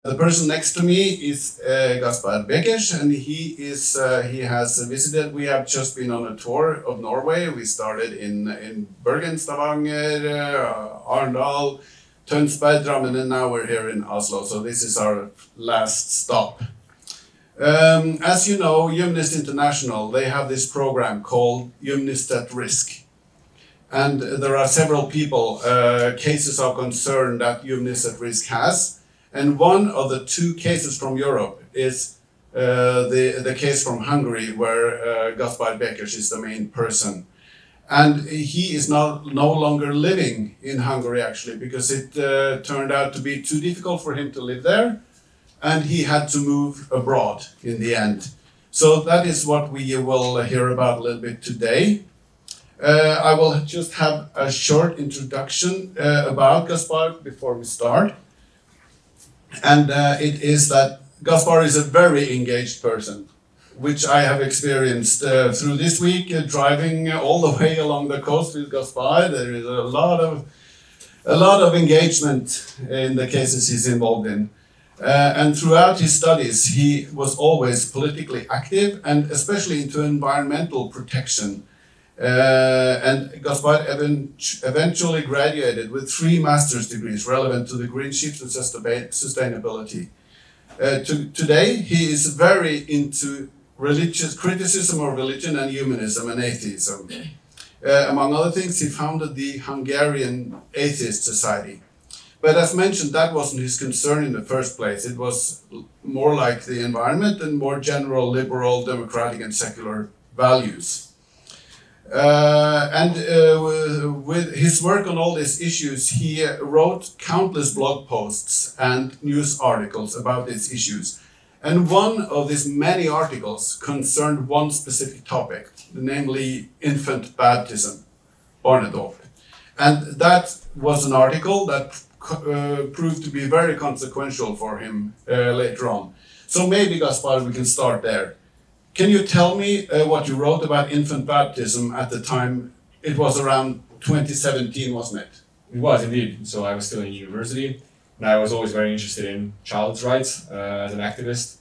The person next to me is Gaspar Bekers, and he has visited. We have just been on a tour of Norway. We started in Bergen, Stavanger, Arendal, Tønsberg, Drammen, and now we're here in Oslo. So this is our last stop. As you know, Humanist International, they have this program called Humanist at Risk. And there are several people, cases of concern that Humanist at Risk has. And one of the two cases from Europe is the case from Hungary, where Gaspar Bekers is the main person. And he is no longer living in Hungary, actually, because it turned out to be too difficult for him to live there. And he had to move abroad in the end. So that is what we will hear about a little bit today. I will just have a short introduction about Gaspar before we start. And it is that Gaspar is a very engaged person, which I have experienced through this week, driving all the way along the coast with Gaspar. There is a lot of engagement in the cases he's involved in. And throughout his studies, he was always politically active, and especially into environmental protection. And Gaspar eventually graduated with 3 master's degrees relevant to the green shift and sustainability. Today, he is very into religious criticism of religion and humanism and atheism. Among other things, he founded the Hungarian Atheist Society. But as mentioned, that wasn't his concern in the first place. It was more like the environment and more general liberal, democratic, and secular values. With his work on all these issues, he wrote countless blog posts and news articles about these issues. And one of these many articles concerned one specific topic, namely infant baptism, barnedåp. And that was an article that proved to be very consequential for him later on. So maybe, Gaspar, we can start there. Can you tell me what you wrote about infant baptism at the time? It was around 2017, wasn't it? It was indeed. So I was still in university, and I was always very interested in child's rights as an activist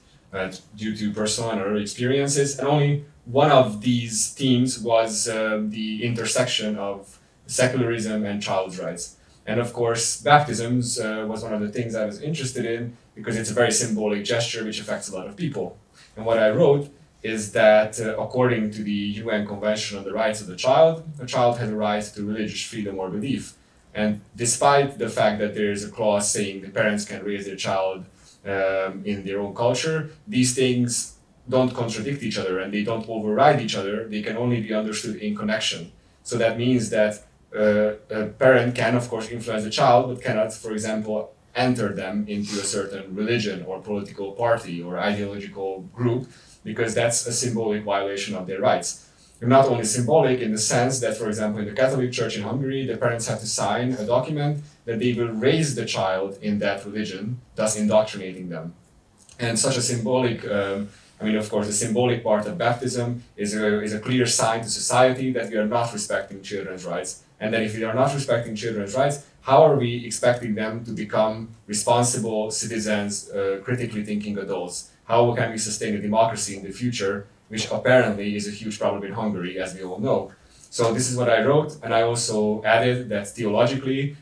due to personal and early experiences. And only one of these themes was the intersection of secularism and child's rights. And of course, baptisms was one of the things I was interested in because it's a very symbolic gesture which affects a lot of people. And what I wrote is that according to the UN Convention on the Rights of the Child, a child has a right to religious freedom or belief. And despite the fact that there is a clause saying the parents can raise their child in their own culture, these things don't contradict each other and they don't override each other. They can only be understood in connection. So that means that a parent can, of course, influence the child, but cannot, for example, enter them into a certain religion or political party or ideological group, because that's a symbolic violation of their rights. And not only symbolic in the sense that, for example, in the Catholic Church in Hungary, the parents have to sign a document that they will raise the child in that religion, thus indoctrinating them. And such a symbolic, of course, the symbolic part of baptism is a clear sign to society that we are not respecting children's rights. And then if we are not respecting children's rights, how are we expecting them to become responsible citizens, critically thinking adults? How can we sustain a democracy in the future, which apparently is a huge problem in Hungary, as we all know? So this is what I wrote, and I also added that theologically,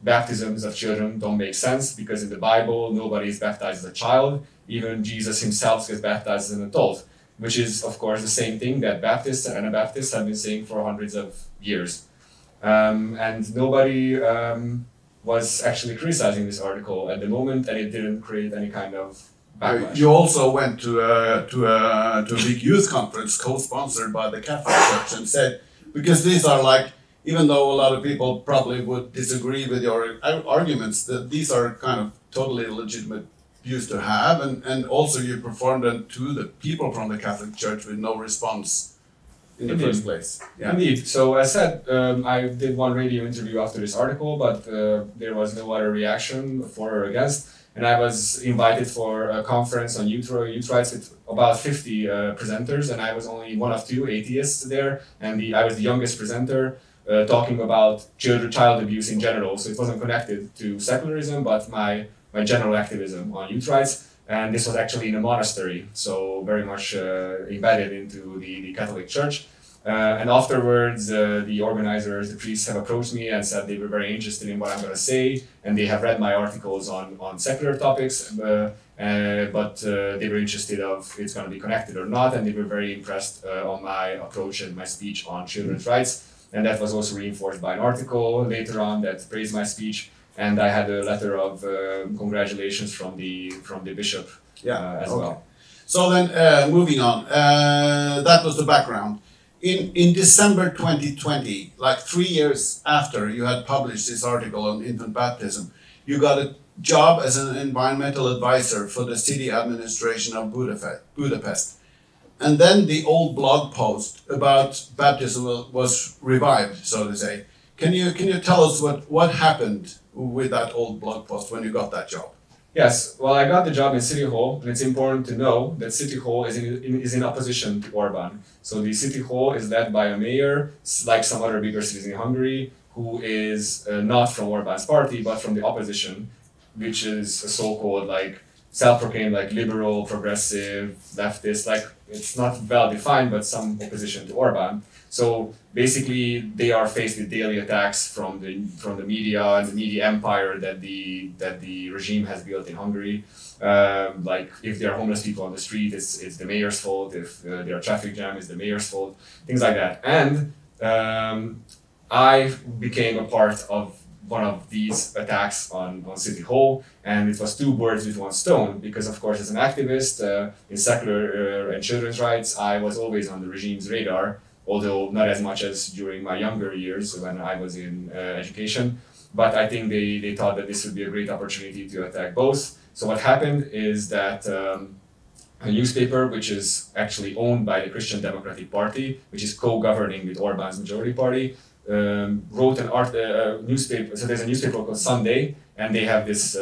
baptisms of children don't make sense, because in the Bible, nobody is baptized as a child. Even Jesus himself gets baptized as an adult, which is, of course, the same thing that Baptists and Anabaptists have been saying for hundreds of years. And nobody was actually criticizing this article at the moment, and it didn't create any kind of backlash. You also went to a big youth conference co-sponsored by the Catholic Church and said, because these are like, even though a lot of people probably would disagree with your arguments, that these are kind of totally legitimate views to have, and also you performed them to the people from the Catholic Church with no response in the first place. Yeah. Indeed. So as said, I did one radio interview after this article, but there was no other reaction for or against. And I was invited for a conference on youth rights with about 50 presenters, and I was only one of 2 atheists there, and I was the youngest presenter talking about child abuse in general. So it wasn't connected to secularism, but my my general activism on youth rights. And this was actually in a monastery, so very much embedded into the Catholic Church. And afterwards, the organizers, the priests have approached me and said they were very interested in what I'm going to say, and they have read my articles on secular topics, but they were interested of it's going to be connected or not, and they were very impressed on my approach and my speech on children's rights. And that was also reinforced by an article later on that praised my speech, and I had a letter of congratulations from the bishop as well. So then, moving on, that was the background. In December 2020, like 3 years after you had published this article on infant baptism, you got a job as an environmental advisor for the city administration of Budapest. And then the old blog post about baptism was revived, so to say. Can you tell us what happened with that old blog post when you got that job? Yes, well, I got the job in City Hall, and it's important to know that City Hall is in opposition to Orban. So the City Hall is led by a mayor, like some other bigger cities in Hungary, who is not from Orban's party, but from the opposition, which is a so-called like self-proclaimed like liberal, progressive, leftist, like it's not well defined, but some opposition to Orban. So basically, they are faced with daily attacks from the media and the media empire that the regime has built in Hungary. Like if there are homeless people on the street, it's the mayor's fault. If there are traffic jam, it's the mayor's fault. Things like that. And I became a part of one of these attacks on City Hall, and it was two birds with one stone, because of course as an activist in secular and children's rights, I was always on the regime's radar, although not as much as during my younger years when I was in education. But I think they thought that this would be a great opportunity to attack both. So what happened is that a newspaper, which is actually owned by the Christian Democratic Party, which is co-governing with Orban's majority party, wrote an newspaper. So there's a newspaper called Sunday, and they have this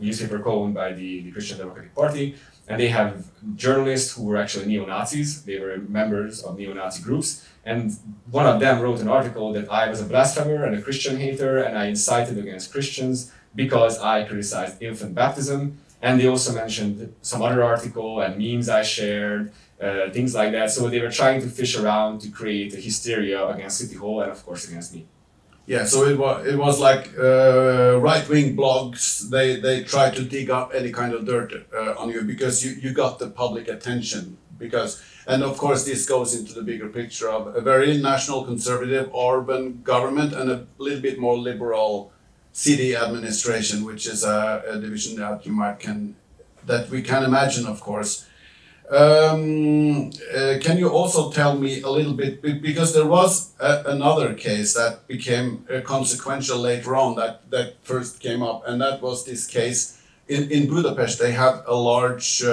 newspaper co-owned by the Christian Democratic Party, and they have journalists who were actually neo-Nazis. They were members of neo-Nazi groups, and one of them wrote an article that I was a blasphemer and a Christian hater, and I incited against Christians because I criticized infant baptism. And they also mentioned some other article and memes I shared, things like that. So they were trying to fish around to create a hysteria against City Hall and of course against me. Yeah, so it was like right-wing blogs. They tried to dig up any kind of dirt on you because you got the public attention. And of course this goes into the bigger picture of a very national conservative Orban government and a little bit more liberal city administration, which is a division that we can imagine, of course. Can you also tell me a little bit, because there was another case that became consequential later on that first came up, and that was this case in Budapest. They have a large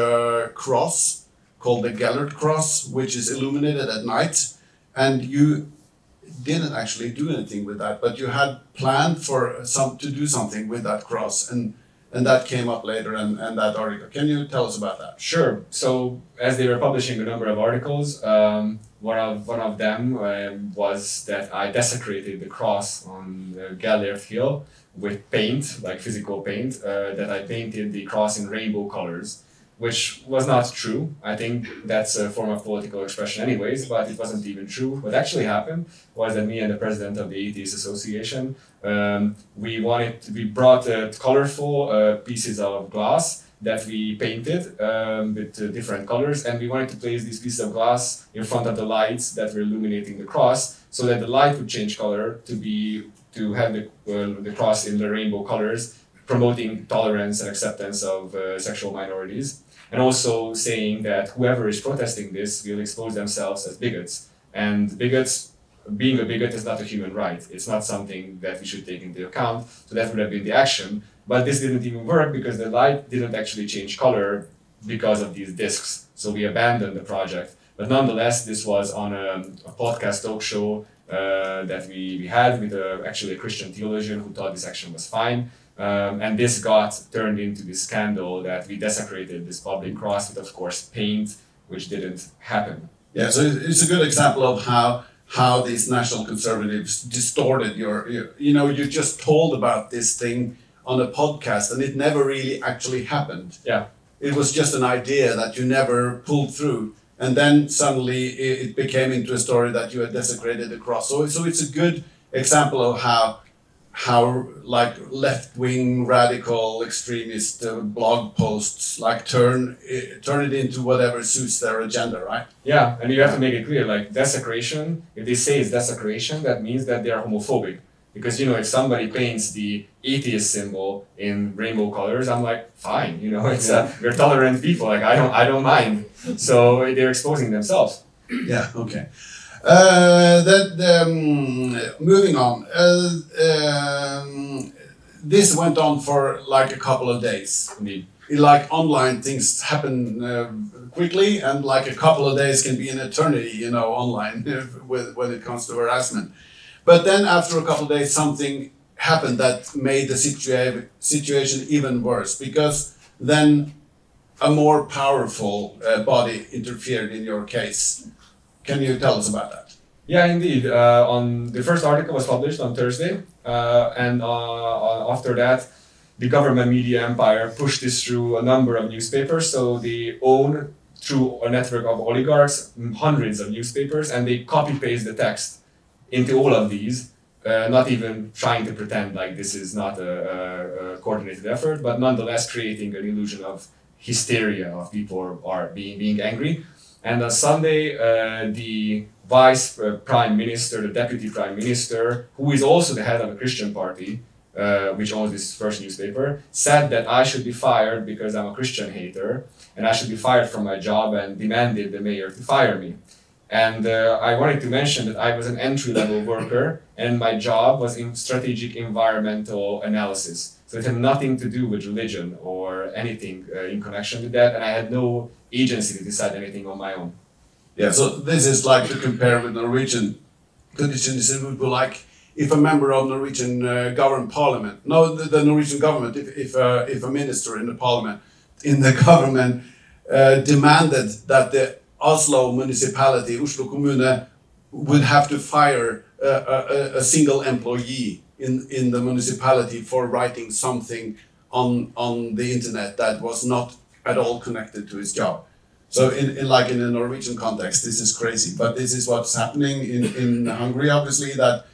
cross called the Gellert Cross, which is illuminated at night, and you didn't actually do anything with that, but you had planned to do something with that cross, and that came up later and that article. Can you tell us about that? Sure. So as they were publishing a number of articles, one of them was that I desecrated the cross on the Gellert Hill with paint, like physical paint, that I painted the cross in rainbow colors, which was not true. I think that's a form of political expression anyways, but it wasn't even true. What actually happened was that me and the president of the Atheist Association, we brought colorful pieces of glass that we painted with different colors, and we wanted to place these pieces of glass in front of the lights that were illuminating the cross, so that the light would change color to have the cross in the rainbow colors, promoting tolerance and acceptance of sexual minorities, and also saying that whoever is protesting this will expose themselves as bigots. And being a bigot is not a human right. It's not something that we should take into account. So that would have been the action. But this didn't even work because the light didn't actually change color because of these discs. So we abandoned the project. But nonetheless, this was on a podcast talk show that we had with actually a Christian theologian who thought this action was fine. And this got turned into this scandal that we desecrated this public cross with, of course, paint, which didn't happen. Yeah, so it's a good example of how these national conservatives distorted you just told about this thing on a podcast, and it never really actually happened. Yeah. It was just an idea that you never pulled through, and then suddenly it became into a story that you had desecrated the cross. So it's a good example of how like left-wing radical extremist blog posts like turn it into whatever suits their agenda, right? Yeah, and you have to make it clear, like desecration, if they say it's desecration, that means that they are homophobic. Because, if somebody paints the atheist symbol in rainbow colors, I'm like, fine, it's we're tolerant people, like I don't mind. So they're exposing themselves. Yeah, okay. Moving on. This went on for like a couple of days. Indeed. Like online things happen quickly, and like a couple of days can be an eternity, online when it comes to harassment. But then after a couple of days, something happened that made the situation even worse, because then a more powerful body interfered in your case. Can you tell us about that? Yeah, indeed. On the first article was published on Thursday, and after that, the government media empire pushed this through a number of newspapers. So they own, through a network of oligarchs, hundreds of newspapers, and they copy-paste the text into all of these, not even trying to pretend like this is not a coordinated effort, but nonetheless creating an illusion of hysteria, of people are being angry. And on Sunday, the vice prime minister, the deputy prime minister, who is also the head of a Christian party, which owns this first newspaper, said that I should be fired because I'm a Christian hater, and I should be fired from my job, and demanded the mayor to fire me. And I wanted to mention that I was an entry-level worker, and my job was in strategic environmental analysis. So it had nothing to do with religion or anything in connection with that, and I had no agency to decide anything on my own. Yeah, so this is like to compare with Norwegian conditions. It would be like if a member of Norwegian government parliament, no, the Norwegian government, if a minister in the parliament, in the government demanded that the Oslo municipality, Oslo kommune, would have to fire a single employee in the municipality for writing something on the internet that was not at all connected to his job. So in a Norwegian context, this is crazy. But this is what's happening in Hungary, obviously, that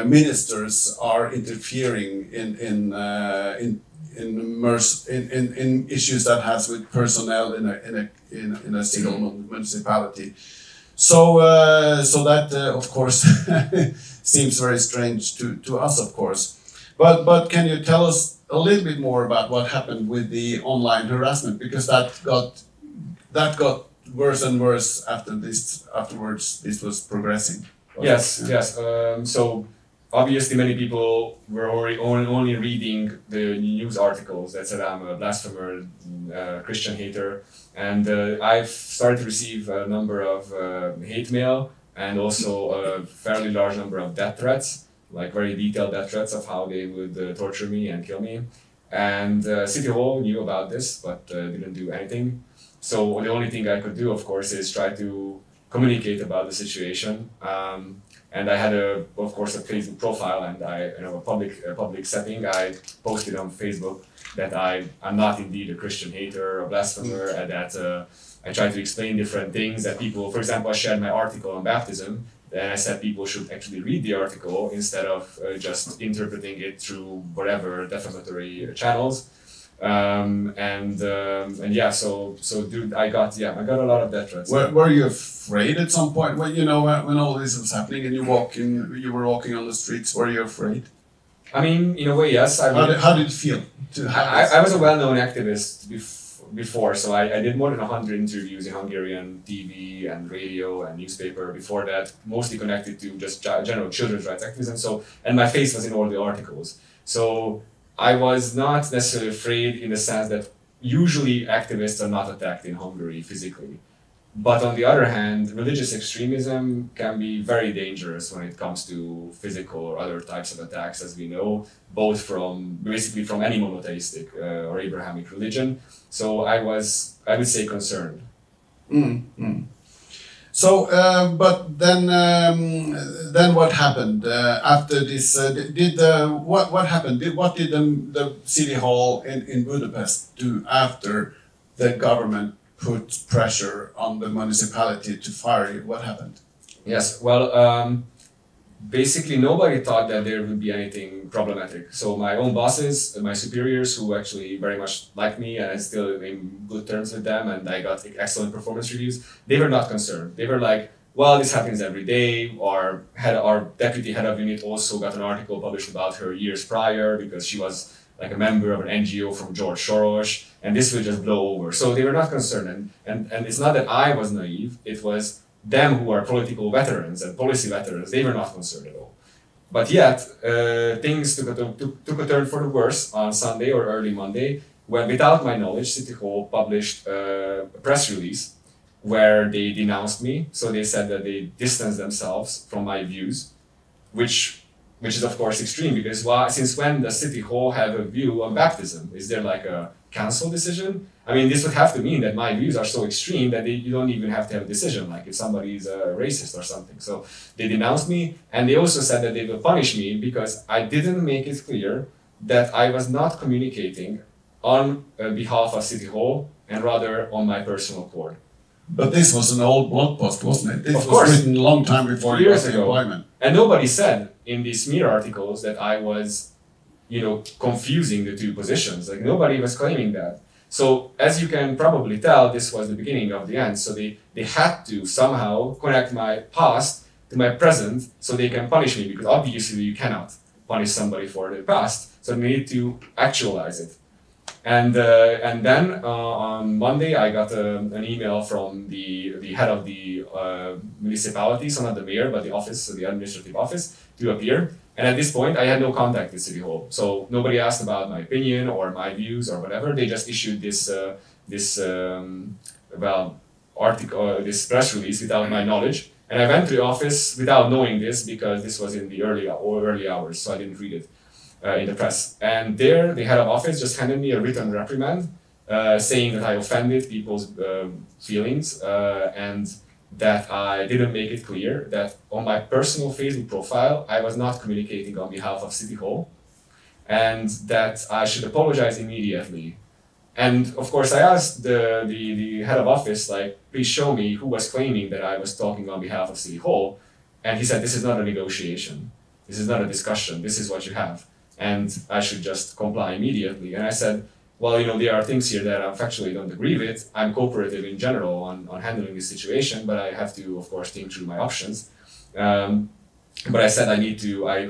ministers are interfering in issues that has with personnel in a single municipality. So that of course seems very strange to us, of course. But can you tell us a little bit more about what happened with the online harassment, because that got worse and worse afterwards this was progressing. Yes. So obviously many people were only reading the news articles that said I'm a blasphemer, Christian hater, and I've started to receive a number of hate mail and also a fairly large number of death threats, like very detailed death threats of how they would torture me and kill me. And City Hall knew about this, but didn't do anything. So the only thing I could do, of course, is try to communicate about the situation. And I had of course a Facebook profile, and a public setting. I posted on Facebook that I'm not indeed a Christian hater or blasphemer, and that I tried to explain different things that people, for example, I shared my article on baptism, and I said people should actually read the article instead of just interpreting it through whatever defamatory channels. Dude, I got a lot of death threats. Were you afraid at some point when all this was happening and you were walking on the streets? Were you afraid? I mean, in a way, yes. How did it feel? I was a well-known activist before, so I did more than 100 interviews in Hungarian TV and radio and newspaper before that, mostly connected to just general children's rights activism. And my face was in all the articles. So I was not necessarily afraid in the sense that usually activists are not attacked in Hungary physically. But on the other hand, religious extremism can be very dangerous when it comes to physical or other types of attacks, as we know, both from any monotheistic or Abrahamic religion. So I would say, concerned. Mm-hmm. So, then what happened after this? What happened? What did the city hall in Budapest do after the government put pressure on the municipality to fire you? What happened? Yes, well, basically nobody thought that there would be anything problematic. So my own bosses, my superiors, who actually very much liked me and I'm still in good terms with them, and I got excellent performance reviews, they were not concerned. They were like, well, this happens every day. Our deputy head of unit also got an article published about her years prior because she was like a member of an NGO from George Soros, and this will just blow over. So they were not concerned. And it's not that I was naive, it was them who are political veterans and policy veterans. They were not concerned at all. But yet, things took a turn for the worse on Sunday or early Monday, when without my knowledge, City Hall published a press release where they denounced me. So they said that they distanced themselves from my views, which is of course extreme, because since when does City Hall have a view on baptism? Is there like a council decision? I mean, this would have to mean that my views are so extreme that you don't even have to have a decision, like if somebody is a racist or something. So they denounced me, and they also said that they will punish me because I didn't make it clear that I was not communicating on behalf of City Hall and rather on my personal accord. But this was an old blog post, wasn't it? This Of course. was written a long time before you Years got the ago. employment. And nobody said in these smear articles that I was, confusing the two positions. Like nobody was claiming that. So as you can probably tell, this was the beginning of the end. So they had to somehow connect my past to my present so they can punish me, because obviously you cannot punish somebody for their past. So they need to actualize it. And then on Monday I got an email from the head of the municipality, so not the mayor, but the office, so the administrative office, to appear. And at this point, I had no contact with City Hall, so nobody asked about my opinion or my views or whatever. They just issued this press release without my knowledge. And I went to the office without knowing this, because this was in the early hours, so I didn't read it in the press. And there, the head of office just handed me a written reprimand, saying that I offended people's feelings and that I didn't make it clear that on my personal Facebook profile, I was not communicating on behalf of City Hall, and that I should apologize immediately. And of course, I asked the head of office, like, please show me who was claiming that I was talking on behalf of City Hall. And he said, this is not a negotiation. This is not a discussion. This is what you have. And I should just comply immediately. And I said, well, there are things here that I factually don't agree with. I'm cooperative in general on handling this situation, but I have to, of course, think through my options. But I said I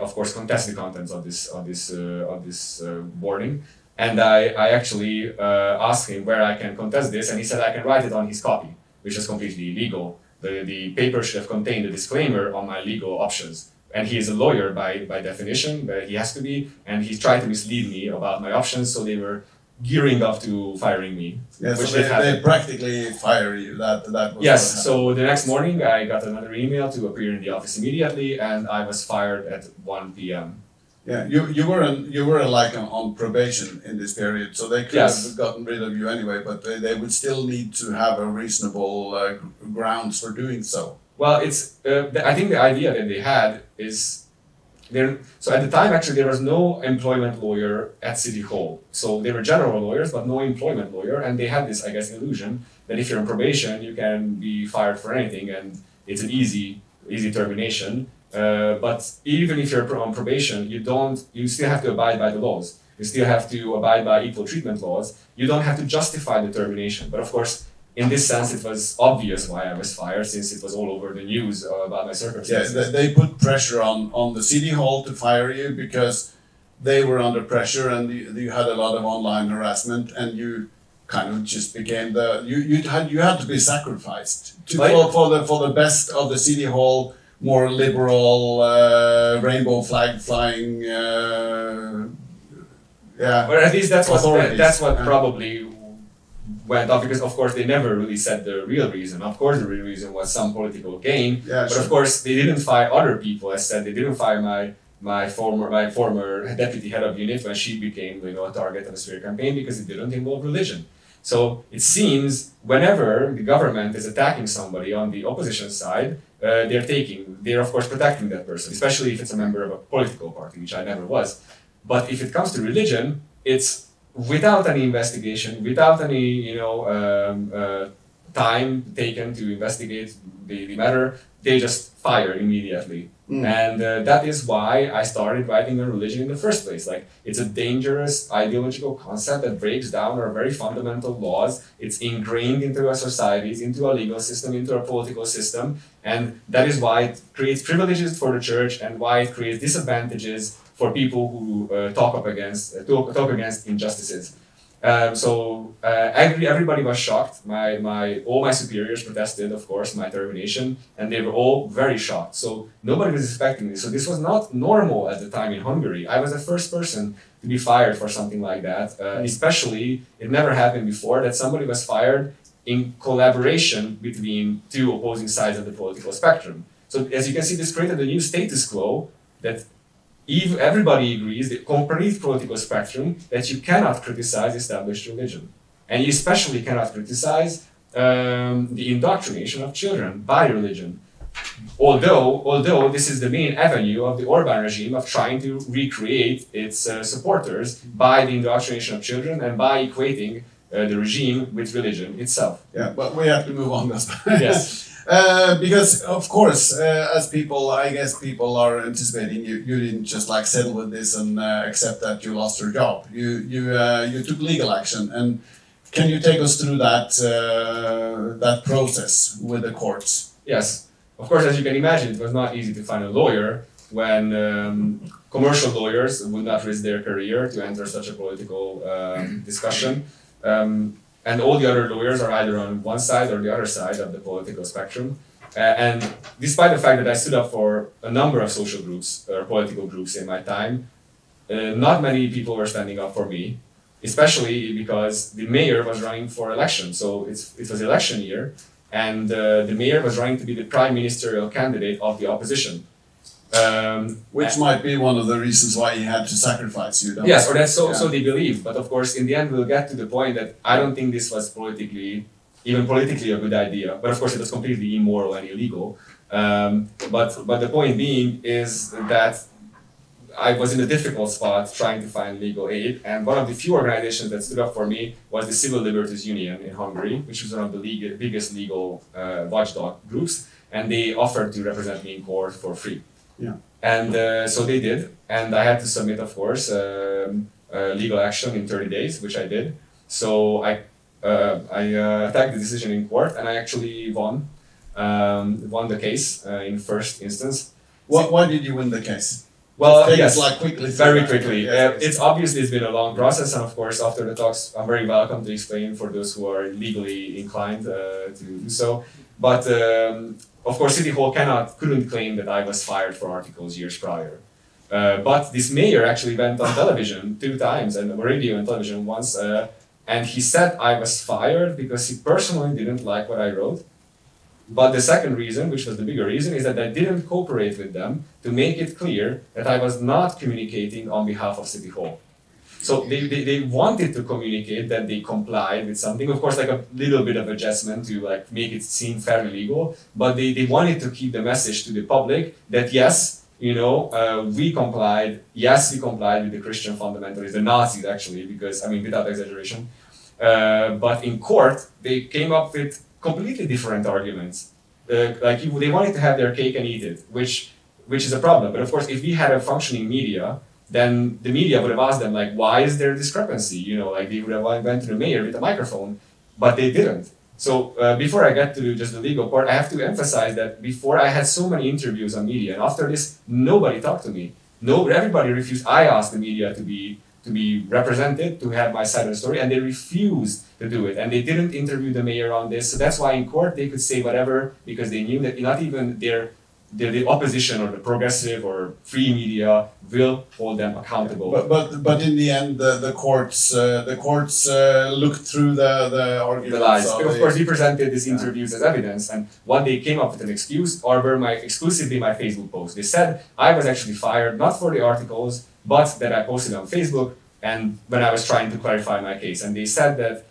of course contest the contents of this warning, and I actually asked him where I can contest this, and he said I can write it on his copy, which is completely illegal. The paper should have contained a disclaimer on my legal options. And he is a lawyer by definition, but he has to be, and he tried to mislead me about my options, so they were gearing up to firing me. Yeah, so they practically fire you. That was yes. So the next morning, I got another email to appear in the office immediately, and I was fired at 1 p.m. Yeah, you were like on probation in this period, so they could have gotten rid of you anyway, but they would still need to have a reasonable grounds for doing so. Well, it's I think the idea that they had is so at the time, actually, there was no employment lawyer at City Hall. So they were general lawyers, but no employment lawyer. And they had this, I guess, illusion that if you're on probation, you can be fired for anything, and it's an easy termination. But even if you're on probation, you still have to abide by the laws. You still have to abide by equal treatment laws. You don't have to justify the termination. But of course, in this sense, it was obvious why I was fired, since it was all over the news about my circumstances. Yeah, they put pressure on the City Hall to fire you because they were under pressure, and you had a lot of online harassment, and you kind of just became you had to be sacrificed for the best of the City Hall, more liberal, rainbow flag flying. But at least that's what probably went off, because of course they never really said the real reason. Of course the real reason was some political gain, but of course they didn't fire other people. As said, they didn't fire my former deputy head of unit when she became a target of a smear campaign, because it didn't involve religion. So it seems whenever the government is attacking somebody on the opposition side, they're of course protecting that person, especially if it's a member of a political party, which I never was. But if it comes to religion, it's without any investigation, without any time taken to investigate the matter, they just fire immediately. And that is why I started writing on religion in the first place. Like, it's a dangerous ideological concept that breaks down our very fundamental laws. It's ingrained into our societies, into our legal system, into our political system, and that is why it creates privileges for the church and why it creates disadvantages for people who talk against injustices. Everybody was shocked. All my superiors protested, of course, my termination, and they were all very shocked. So nobody was expecting this. So this was not normal at the time in Hungary. I was the first person to be fired for something like that. Especially, it never happened before that somebody was fired in collaboration between two opposing sides of the political spectrum. So as you can see, this created a new status quo that everybody agrees, the complete political spectrum, that you cannot criticize established religion. And you especially cannot criticize the indoctrination of children by religion. Although this is the main avenue of the Orbán regime of trying to recreate its supporters by the indoctrination of children and by equating the regime with religion itself. Yeah, but we have to move on, Gaspar. Yes. Because of course, as people, I guess people are anticipating you didn't just like settle with this and accept that you lost your job. You took legal action, and can you take us through that process with the courts? Yes, of course. As you can imagine, it was not easy to find a lawyer when commercial lawyers would not risk their career to enter such a political discussion. And all the other lawyers are either on one side or the other side of the political spectrum. And despite the fact that I stood up for a number of social groups or political groups in my time, not many people were standing up for me, especially because the mayor was running for election. So it was election year, and the mayor was running to be the prime ministerial candidate of the opposition. Which might be one of the reasons why he had to sacrifice you. Yes, or that's so they believe. But of course, in the end, we'll get to the point that I don't think this was even politically a good idea. But of course, it was completely immoral and illegal. But the point being is that I was in a difficult spot trying to find legal aid, and one of the few organizations that stood up for me was the Civil Liberties Union in Hungary, which was one of the biggest legal watchdog groups, and they offered to represent me in court for free. Yeah. And so they did, and I had to submit, of course, legal action in 30 days, which I did. So I attacked the decision in court, and I actually won the case in first instance. Why did you win the case? Well, yes, quickly. Very quickly. It's been a long process, and of course, after the talks, I'm very welcome to explain for those who are legally inclined to do so. But of course, City Hall couldn't claim that I was fired for articles years prior. But this mayor actually went on television 2 times, and radio and television once, and he said I was fired because he personally didn't like what I wrote. But the second reason, which was the bigger reason, is that I didn't cooperate with them to make it clear that I was not communicating on behalf of City Hall. So they wanted to communicate that they complied with something, of course, like a little bit of adjustment to like make it seem fairly legal, but they wanted to keep the message to the public that yes, we complied with the Christian fundamentalists, the Nazis actually, because, I mean, without exaggeration. But in court, they came up with completely different arguments. They wanted to have their cake and eat it, which is a problem. But of course, if we had a functioning media, then the media would have asked them, like, why is there a discrepancy? They would have went to the mayor with a microphone, but they didn't. So before I get to just the legal part, I have to emphasize that before I had so many interviews on media, and after this, nobody talked to me. Everybody refused. I asked the media to be represented, to have my side of the story, and they refused to do it. And they didn't interview the mayor on this. So that's why in court they could say whatever, because they knew that not even the opposition or the progressive or free media will hold them accountable. But in the end, the courts looked through the arguments. The lies. Of course, they presented these interviews as evidence, and what they came up with an excuse were exclusively my Facebook posts. They said I was actually fired not for the articles, but that I posted on Facebook, and when I was trying to clarify my case, and they said that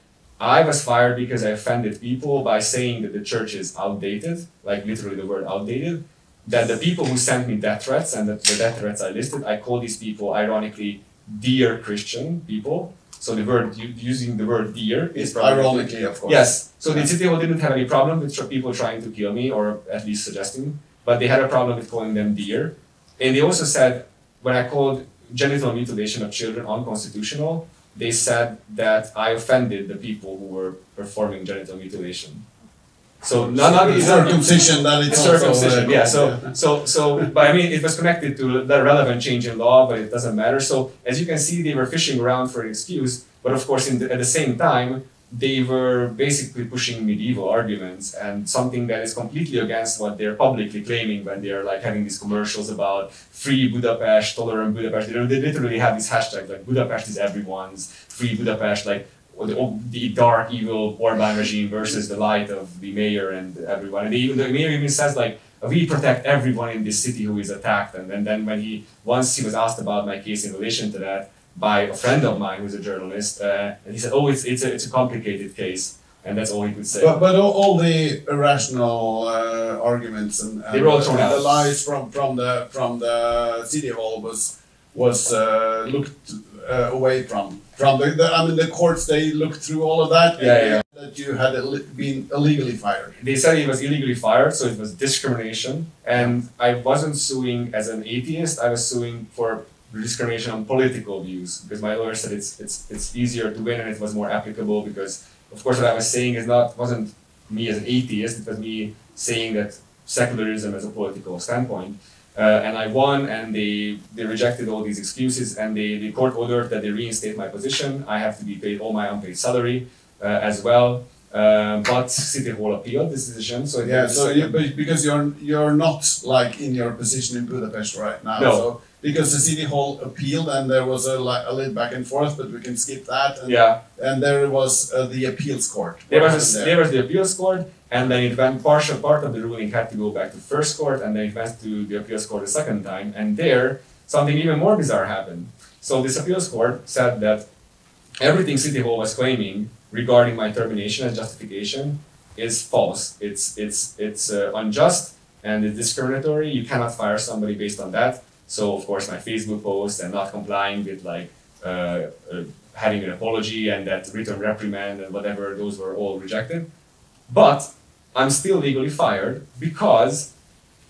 I was fired because I offended people by saying that the church is outdated, like literally the word outdated. That the people who sent me death threats, and the death threats I listed, I call these people ironically dear Christian people. So the word using the word dear is ironically, of course. Yes. So the City Hall didn't have any problem with people trying to kill me, or at least suggesting, but they had a problem with calling them dear. And they also said, when I called genital mutilation of children unconstitutional, they said that I offended the people who were performing genital mutilation. So none of these circumcision, that it's circumcision, yeah. So, but I mean, it was connected to the relevant change in law, but it doesn't matter. So as you can see, they were fishing around for an excuse, but of course, at the same time, they were basically pushing medieval arguments and something that is completely against what they're publicly claiming when they're like having these commercials about free Budapest, tolerant Budapest. They literally have this hashtag like Budapest is everyone's, free Budapest, like the dark evil Orbán regime versus the light of the mayor and everyone. And the mayor even says like, we protect everyone in this city who is attacked. And then when once he was asked about my case in relation to that by a friend of mine who's a journalist, and he said, oh, it's a complicated case. And that's all he could say. But all the irrational arguments and they were all thrown out. The lies from the City Hall was looked away from the courts. They looked through all of that. That you had been illegally fired. They said he was illegally fired, so it was discrimination. And I wasn't suing as an atheist. I was suing for discrimination on political views, because my lawyer said it's easier to win and it was more applicable, because of course what I was saying wasn't me as an atheist. It was me saying that secularism as a political standpoint. And I won, and they rejected all these excuses, and the court ordered that they reinstate my position. I have to be paid all my unpaid salary as well. But City Hall appealed this decision. So because you're not like in your position in Budapest right now. No. So because the City Hall appealed, and there was a little back and forth, but we can skip that. And, and there was the appeals court. There was the appeals court, and then it went part of the ruling had to go back to first court, and then it went to the appeals court a second time, and there something even more bizarre happened. So this appeals court said that everything City Hall was claiming regarding my termination as justification is false. It's unjust and it's discriminatory. You cannot fire somebody based on that. So of course my Facebook post and not complying with like having an apology and that written reprimand and whatever, those were all rejected. But I'm still legally fired because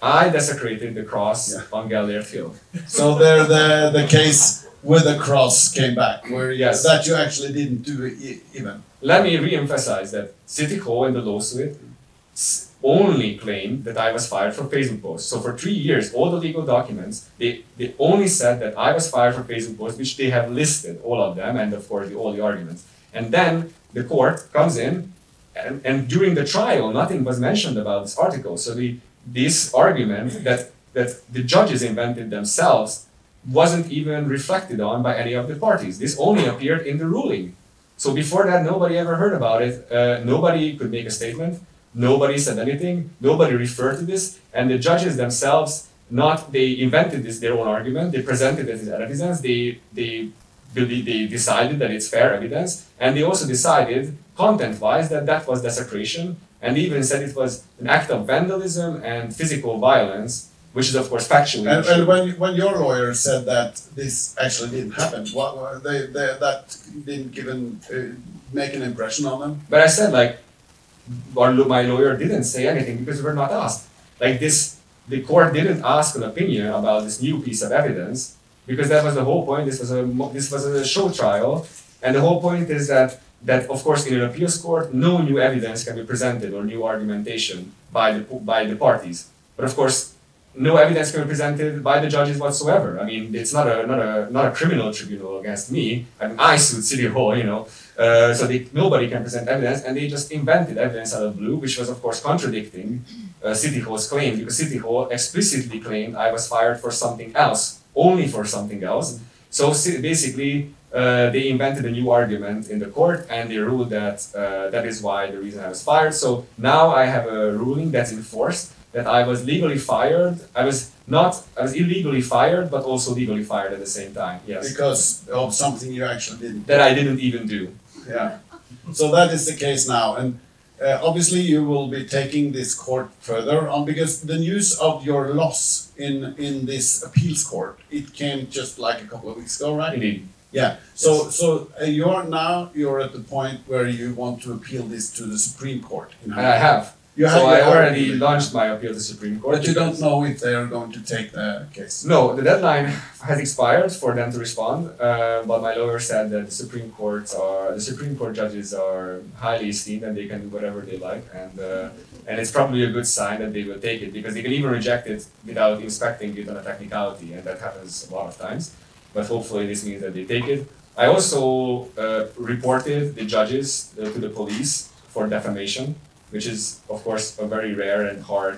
I desecrated the cross on Gellért Hill. So there the case with the cross came back, where that you actually didn't do even. Let me re-emphasize that City Hall in the lawsuit only claimed that I was fired for Facebook posts. So for 3 years, all the legal documents, they only said that I was fired for Facebook posts, which they have listed, all of them, and of course all the arguments. And then the court comes in, and during the trial, nothing was mentioned about this article. So this argument that the judges invented themselves wasn't even reflected on by any of the parties. This only appeared in the ruling. So before that, nobody ever heard about it. Nobody could make a statement. Nobody said anything. Nobody referred to this. And the judges themselves, they invented their own argument. They presented it as evidence. They decided that it's fair evidence. And they also decided, content-wise, that was desecration. And they even said it was an act of vandalism and physical violence, which is of course factually true. And when your lawyer said that this actually didn't happen, that didn't make an impression on them? But I said like, my lawyer didn't say anything because we were not asked. Like this, the court didn't ask an opinion about this new piece of evidence, because that was the whole point. This was a show trial, and the whole point is that of course in an appeals court, no new evidence can be presented or new argumentation by the parties. But of course, no evidence can be presented by the judges whatsoever. I mean, it's not a criminal tribunal against me. I mean, I sued City Hall, so nobody can present evidence, and they just invented evidence out of blue, which was of course contradicting City Hall's claim, because City Hall explicitly claimed I was fired for something else, only for something else. So basically, they invented a new argument in the court, and they ruled that that is why the reason I was fired. So now I have a ruling that's enforced, that I was legally fired. I was illegally fired, but also legally fired at the same time. Yes. Because of something you actually didn't. That I didn't even do. Yeah. So that is the case now, and obviously you will be taking this court further on, because the news of your loss in this appeals court, it came just like a couple of weeks ago, right? Indeed. Yeah. So you're at the point where you want to appeal this to the Supreme Court. And I have. You So have- I you have- already launched my appeal to Supreme Court. But you don't because- know if they are going to take the case. No, the deadline has expired for them to respond. But my lawyer said that the Supreme Court judges are highly esteemed and they can do whatever they like, and it's probably a good sign that they will take it, because they can even reject it without inspecting it on a technicality, and that happens a lot of times. But hopefully this means that they take it. I also reported the judges to the police for defamation, which is of course a very rare and hard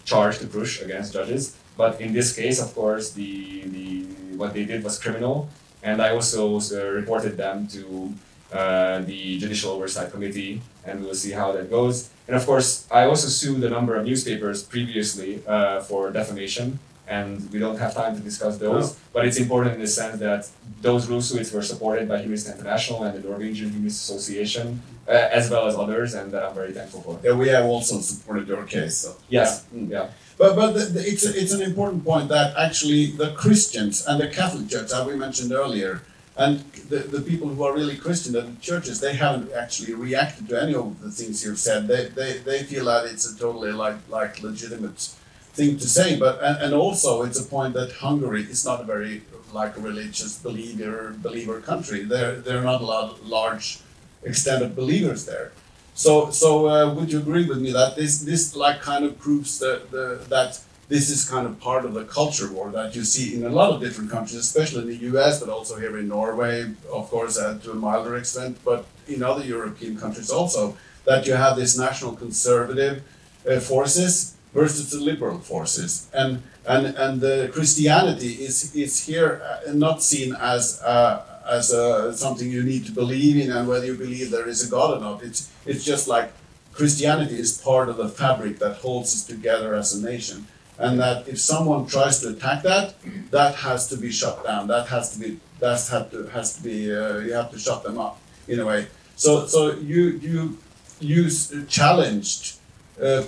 charge to push against judges. But in this case, of course, the what they did was criminal, and I also reported them to the Judicial Oversight Committee, and we'll see how that goes. And of course, I also sued a number of newspapers previously for defamation, and we don't have time to discuss those. No. But it's important in the sense that those lawsuits were supported by Humanist International and the Norwegian Humanist Association, as well as others, and that I'm very thankful for. Yeah, we have also supported your case. So. Yes. Mm. Yeah. But it's an important point that actually the Christians and the Catholic Church, as we mentioned earlier, and the people who are really Christian, the churches, they haven't actually reacted to any of the things you've said. They feel that it's a totally like legitimate thing to say. But and also it's a point that Hungary is not a very like a religious believer country. There are not a lot of large extended believers there. So would you agree with me that this like kind of proves that this is kind of part of the culture war that you see in a lot of different countries, especially in the US, but also here in Norway, of course, to a milder extent, but in other European countries also, that you have this national conservative forces versus the liberal forces, and the Christianity is here not seen as something you need to believe in, and whether you believe there is a God or not. It's just like Christianity is part of the fabric that holds us together as a nation, and that if someone tries to attack that, that has to be shut down. That has to be you have to shut them up in a way. So you challenged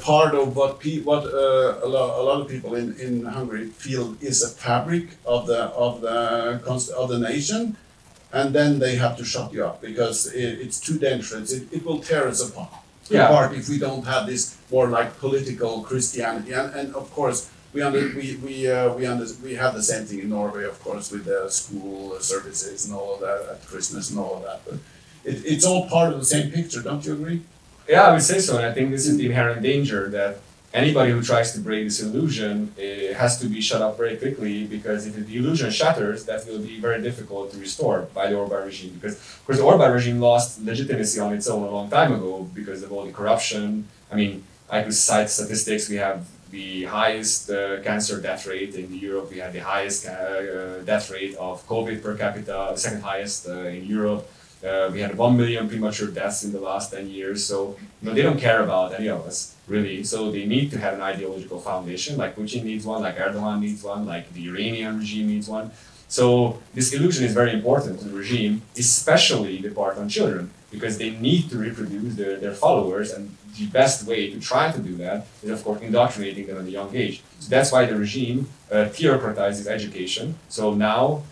part of what a lot of people in Hungary feel is a fabric of the nation, and then they have to shut you up because it's too dangerous. It will tear us apart. Apart if we don't have this more like political Christianity, and of course we have the same thing in Norway, of course, with the school services and all of that at Christmas and all of that. But it's all part of the same picture, don't you agree? Yeah, I would say so, and I think this is the inherent danger that anybody who tries to break this illusion has to be shut up very quickly, because if the illusion shatters, that will be very difficult to restore by the Orban regime. Because, of course, the Orban regime lost legitimacy on its own a long time ago because of all the corruption. I mean, I could cite statistics. We have the highest cancer death rate in Europe. We have the highest death rate of COVID per capita, the second highest in Europe. We had 1 million premature deaths in the last 10 years, so they don't care about any of us, really. So they need to have an ideological foundation, like Putin needs one, like Erdogan needs one, like the Iranian regime needs one. So this illusion is very important to the regime, especially the part on children, because they need to reproduce their followers, and the best way to try to do that is, of course, indoctrinating them at a young age. So that's why the regime theocratizes education. So now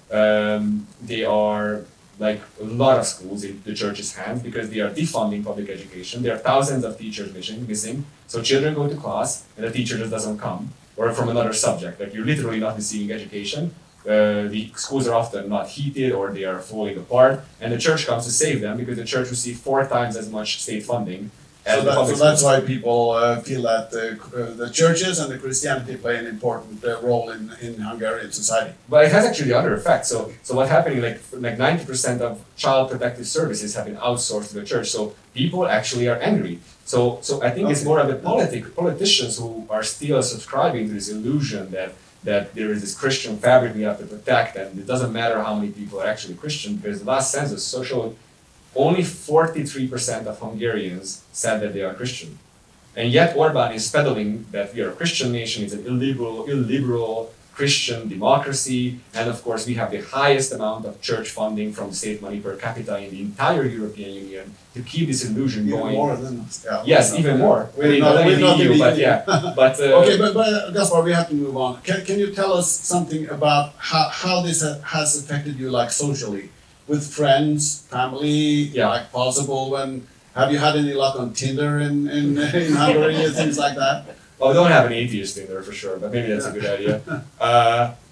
they are like a lot of schools in the church's hands, because they are defunding public education. There are thousands of teachers missing. So children go to class and the teacher just doesn't come, or from another subject. Like, you're literally not receiving education. The schools are often not heated, or they are falling apart, and the church comes to save them because the church receives 4 times as much state funding. So that's why people feel that the churches and the Christianity play an important role in Hungarian society. But it has actually the other effect. So what's happening, like 90% of child protective services have been outsourced to the church. So people actually are angry. So I think it's more of the politicians who are still subscribing to this illusion that there is this Christian fabric we have to protect, and it doesn't matter how many people are actually Christian, because the last census showed only 43% of Hungarians said that they are Christian. And yet Orban is peddling that we are a Christian nation, it's an illiberal Christian democracy, and of course we have the highest amount of church funding from state money per capita in the entire European Union to keep this illusion Even going. more than us. Yeah, Yes, even more. We're not in the EU, but EU. yeah. But Okay, but Gaspar, we have to move on. Can you tell us something about how this has affected you, like socially, with friends, family, Yeah. like possible when, have you had any luck on Tinder in Hungary and things like that? well, we don't have an atheist in there for sure, but maybe that's a good idea.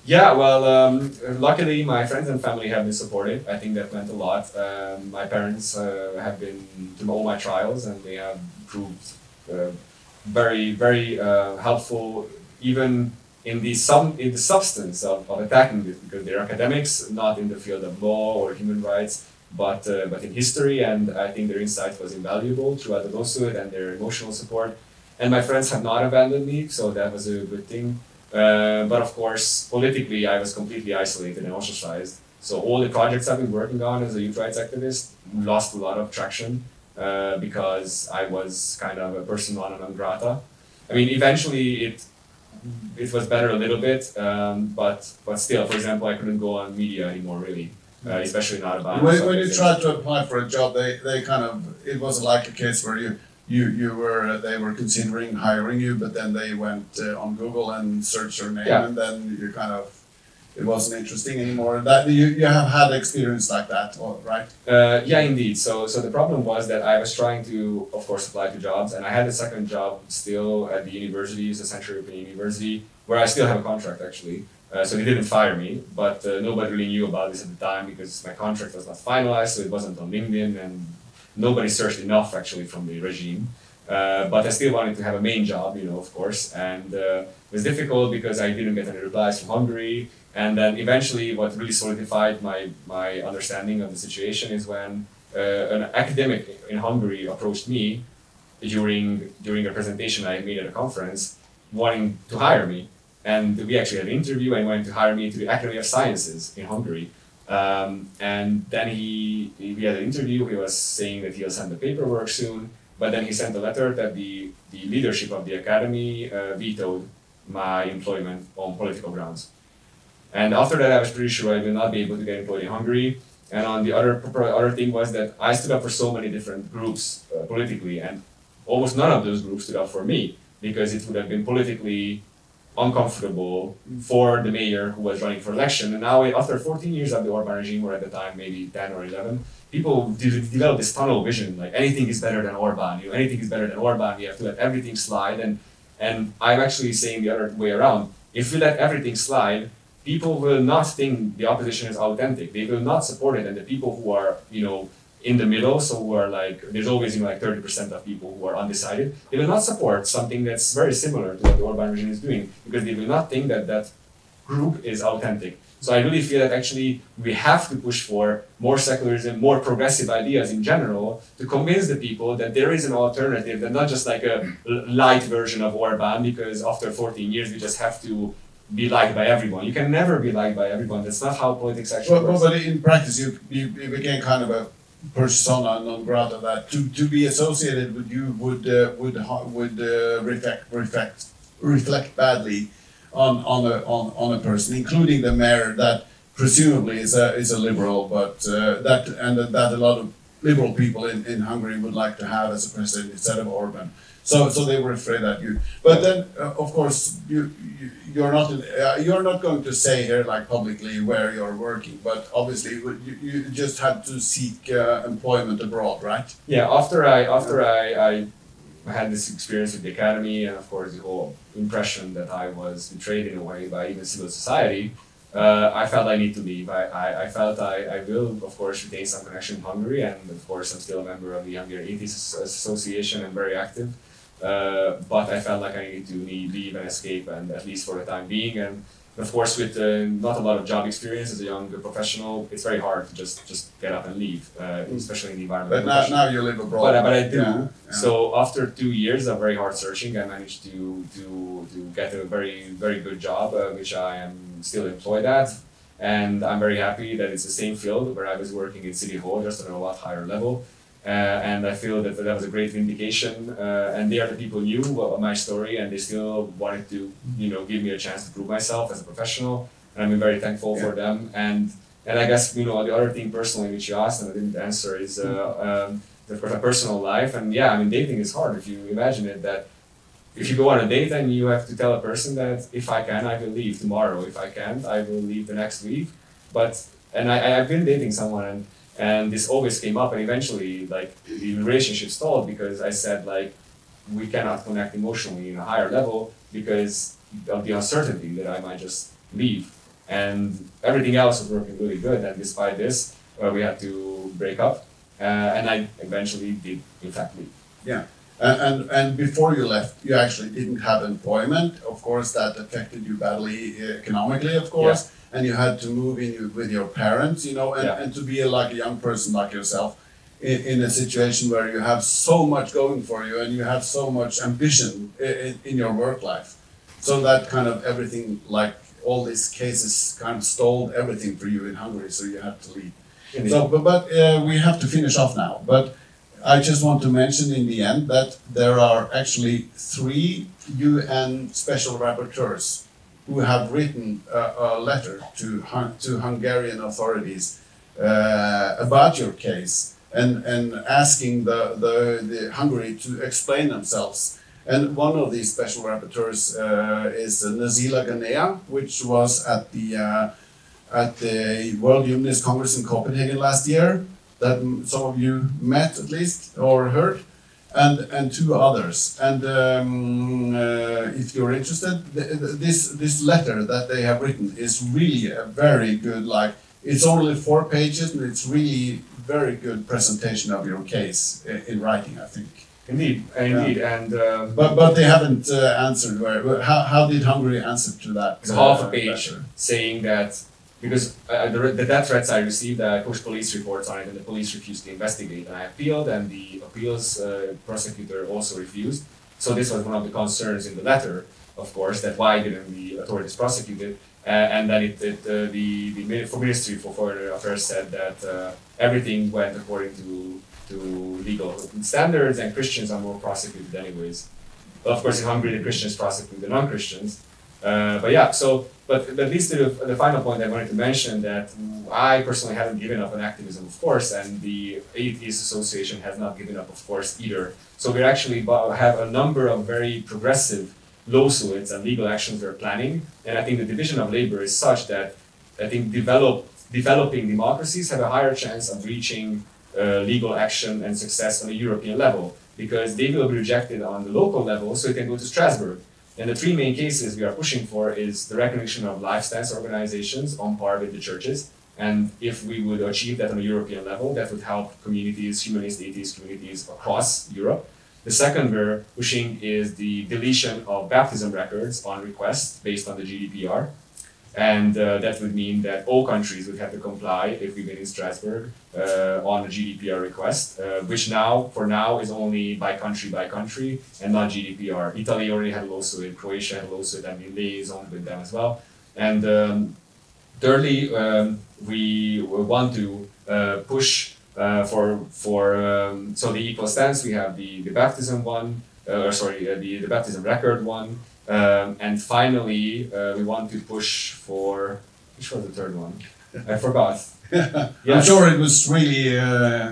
Yeah, well, luckily my friends and family have been supportive. I think that meant a lot. My parents have been through all my trials, and they have proved very, very helpful, even in the substance of attacking this, because they're academics, not in the field of law or human rights, but in history, and I think their insight was invaluable throughout the lawsuit and their emotional support. And my friends have not abandoned me, so that was a good thing. But of course, politically, I was completely isolated and ostracized. So all the projects I've been working on as a youth rights activist lost a lot of traction because I was kind of a person non grata. I mean, eventually it was better a little bit, but still, for example, I couldn't go on media anymore, really. Especially not about. When you tried to apply for a job, they kind of, it was like a case where they were considering hiring you, but then they went on Google and searched your name, Yeah. and then you kind of, it wasn't interesting anymore. That you have had experience like that, right? Yeah, indeed. So the problem was that I was trying to, of course, apply to jobs, and I had a second job still at the university, it's a Central European University, where I still have a contract actually. So they didn't fire me, but nobody really knew about this at the time because my contract was not finalized, so it wasn't on LinkedIn, and nobody searched enough actually from the regime. But I still wanted to have a main job, of course, and it was difficult because I didn't get any replies from Hungary. And then eventually what really solidified my understanding of the situation is when an academic in Hungary approached me during a presentation I made at a conference wanting to hire me. And we actually had an interview and he wanted to hire me to the Academy of Sciences in Hungary. And then we had an interview, he was saying that he'll send the paperwork soon, but then he sent a letter that the leadership of the academy vetoed my employment on political grounds. And after that, I was pretty sure I will not be able to get employed in Hungary. And on the other thing was that I stood up for so many different groups politically, and almost none of those groups stood up for me because it would have been politically uncomfortable for the mayor who was running for election. And now, after 14 years of the Orban regime, or at the time maybe 10 or 11, people develop this tunnel vision, like anything is better than Orban. Anything is better than Orban. We have to let everything slide. And I'm actually saying the other way around. If we let everything slide, people will not think the opposition is authentic. They will not support it. And the people who are, in the middle, so who are like, there's always, like 30% of people who are undecided, they will not support something that's very similar to what the Orban regime is doing because they will not think that that group is authentic. So I really feel that actually we have to push for more secularism, more progressive ideas in general to convince the people that there is an alternative, that not just like a light version of Orban, because after 14 years we just have to be liked by everyone. You can never be liked by everyone. That's not how politics actually works. But in practice, you became kind of a persona non grata that to be associated with you would reflect badly on a person, including the mayor that presumably is a liberal, but that a lot of liberal people in Hungary would like to have as a president instead of Orban. So they were afraid that you. But then, of course, you're not going to say here like publicly where you're working. But obviously, you just had to seek employment abroad, right? Yeah. After I had this experience with the academy, and of course the whole impression that I was betrayed in a way by even civil society, I felt I need to leave. I felt I will, of course, retain some connection in Hungary, and of course I'm still a member of the Hungarian Atheists Association and very active. But I felt like I needed to leave and escape, and at least for the time being. And of course, with not a lot of job experience as a young professional, it's very hard to just get up and leave, especially in the environment. But now you live abroad. But I do. Yeah. So after 2 years of very hard searching, I managed to get a very, very good job, which I am still employed at. And I'm very happy that it's the same field where I was working in City Hall, just on a lot higher level. And I feel that that was a great vindication. And they are the people who knew my story, and they still wanted to, give me a chance to prove myself as a professional. And I'm very thankful for them. And I guess, the other thing personally which you asked and I didn't answer is the personal life. And yeah, I mean, dating is hard. If you imagine it, that if you go on a date and you have to tell a person that if I can, I will leave tomorrow. If I can't, I will leave the next week. And I've been dating someone and this always came up, and eventually like the relationship stalled because I said like we cannot connect emotionally in a higher level because of the uncertainty that I might just leave. And everything else was working really good, and despite this, we had to break up, and I eventually did in fact leave. Yeah. And before you left, you actually didn't have employment. Of course, that affected you badly economically, of course. Yeah. And you had to move in with your parents, and to be like a young person like yourself in a situation where you have so much going for you and you have so much ambition in your work life. So that kind of everything, like all these cases kind of stalled everything for you in Hungary, so you had to leave. Indeed. So, but we have to finish off now. But I just want to mention in the end that there are actually 3 UN special rapporteurs who have written a letter to Hungarian authorities about your case and asking the Hungary to explain themselves. And one of these special rapporteurs is Nazila Ganea, which was at the World Humanist Congress in Copenhagen last year, that some of you met at least or heard, and 2 others. And if you're interested, this letter that they have written is really a very good, it's only 4 pages, and it's really very good presentation of your case in writing, I think. Indeed. And but they haven't answered. How did Hungary answer to that? It's half a page saying that because the death threats I received, I pushed police reports on it, and the police refused to investigate. And I appealed, and the appeals prosecutor also refused. So this was one of the concerns in the letter, of course, that why didn't the authorities prosecute it? And then the Ministry for Foreign Affairs said that everything went according to legal standards, and Christians are more prosecuted anyways. Of course, in Hungary, the Christians prosecute the non-Christians. But at least the final point I wanted to mention, that I personally haven't given up on activism, of course, and the Atheist Association has not given up, of course, either. So we actually have a number of very progressive lawsuits and legal actions we're planning, and I think the division of labor is such that I think developing democracies have a higher chance of reaching legal action and success on a European level, because they will be rejected on the local level, so it can go to Strasbourg. And the 3 main cases we are pushing for is the recognition of life stance organizations on par with the churches. And if we would achieve that on a European level, that would help communities, humanist atheist communities across Europe. The second we're pushing is the deletion of baptism records on request based on the GDPR. And that would mean that all countries would have to comply if we win in Strasbourg on a GDPR request, which for now is only by country and not GDPR. Italy already had a lawsuit, Croatia had a lawsuit, and we liaisoned with them as well. And thirdly, we want to push so the equal stance. We have the baptism one, the baptism record one. And finally, we want to push for, which was the third one? I forgot. Yes. I'm sure it was really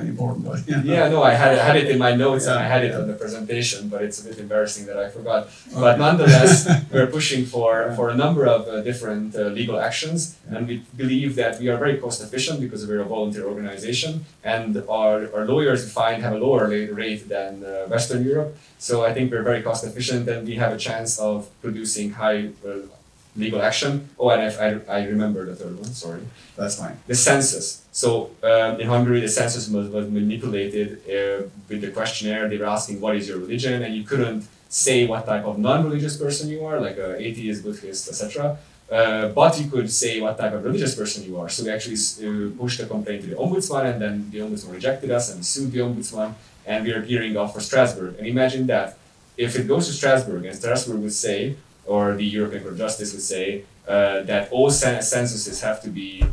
important. But, yeah, no, I had it in my notes and I had it on the presentation, but it's a bit embarrassing that I forgot. Okay. But nonetheless, we're pushing for a number of different legal actions, and we believe that we are very cost efficient because we're a volunteer organization, and our lawyers have a lower rate than Western Europe. So I think we're very cost efficient, and we have a chance of producing high legal action. Oh, and I remember the third one, sorry. That's fine. The census. So in Hungary, the census was manipulated with the questionnaire. They were asking, what is your religion? And you couldn't say what type of non-religious person you are, like atheist, Buddhist, etc. But you could say what type of religious person you are. So we actually pushed a complaint to the ombudsman, and then the ombudsman rejected us, and we sued the ombudsman, and we are gearing up for Strasbourg. And imagine that, if it goes to Strasbourg, and Strasbourg would say, or the European Court of Justice would say, that all censuses have to be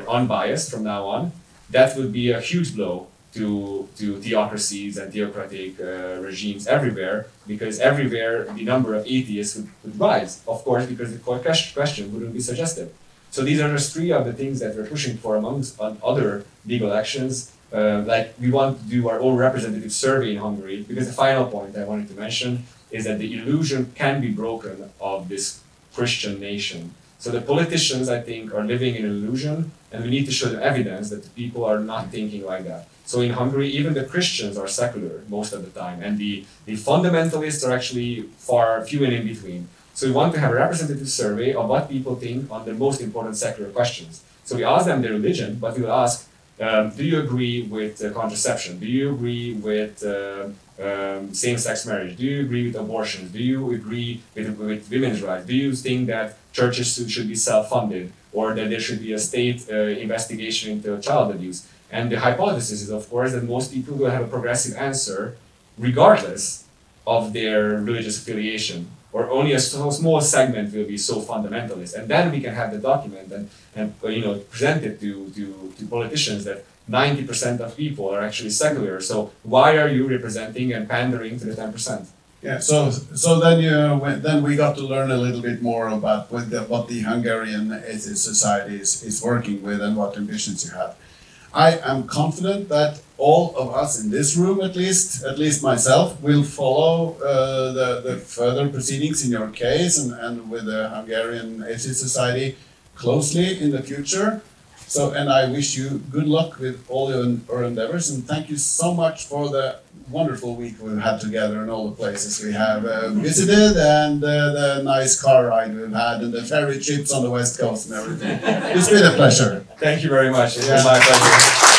unbiased from now on, that would be a huge blow to theocracies and theocratic regimes everywhere, because everywhere the number of atheists would rise, of course, because the question wouldn't be suggested. So these are just three of the things that we're pushing for amongst other legal actions. Like we want to do our own representative survey in Hungary, because the final point I wanted to mention is that the illusion can be broken of this Christian nation. So the politicians, I think, are living in an illusion, and we need to show them evidence that the people are not thinking like that. So in Hungary, even the Christians are secular most of the time, and the fundamentalists are actually few and in between. So we want to have a representative survey of what people think on the most important secular questions. So we ask them their religion, but we will ask, do you agree with contraception? Do you agree with same-sex marriage? Do you agree with abortion? Do you agree with women's rights? Do you think that churches should be self-funded, or that there should be a state investigation into child abuse? And the hypothesis is, of course, that most people will have a progressive answer regardless of their religious affiliation, or only a small segment will be so fundamentalist. And then we can have the document and present it to politicians that 90% of people are actually secular. So why are you representing and pandering to the 10%? Yeah, so then we got to learn a little bit more about what the Hungarian Atheist Society is working with and what ambitions you have. I am confident that all of us in this room, at least myself, will follow the further proceedings in your case and with the Hungarian Atheist Society closely in the future. So, and I wish you good luck with all your endeavors, and thank you so much for the wonderful week we've had together and all the places we have visited, and the nice car ride we've had, and the ferry trips on the West Coast and everything. It's been a pleasure. Thank you very much. It was my pleasure.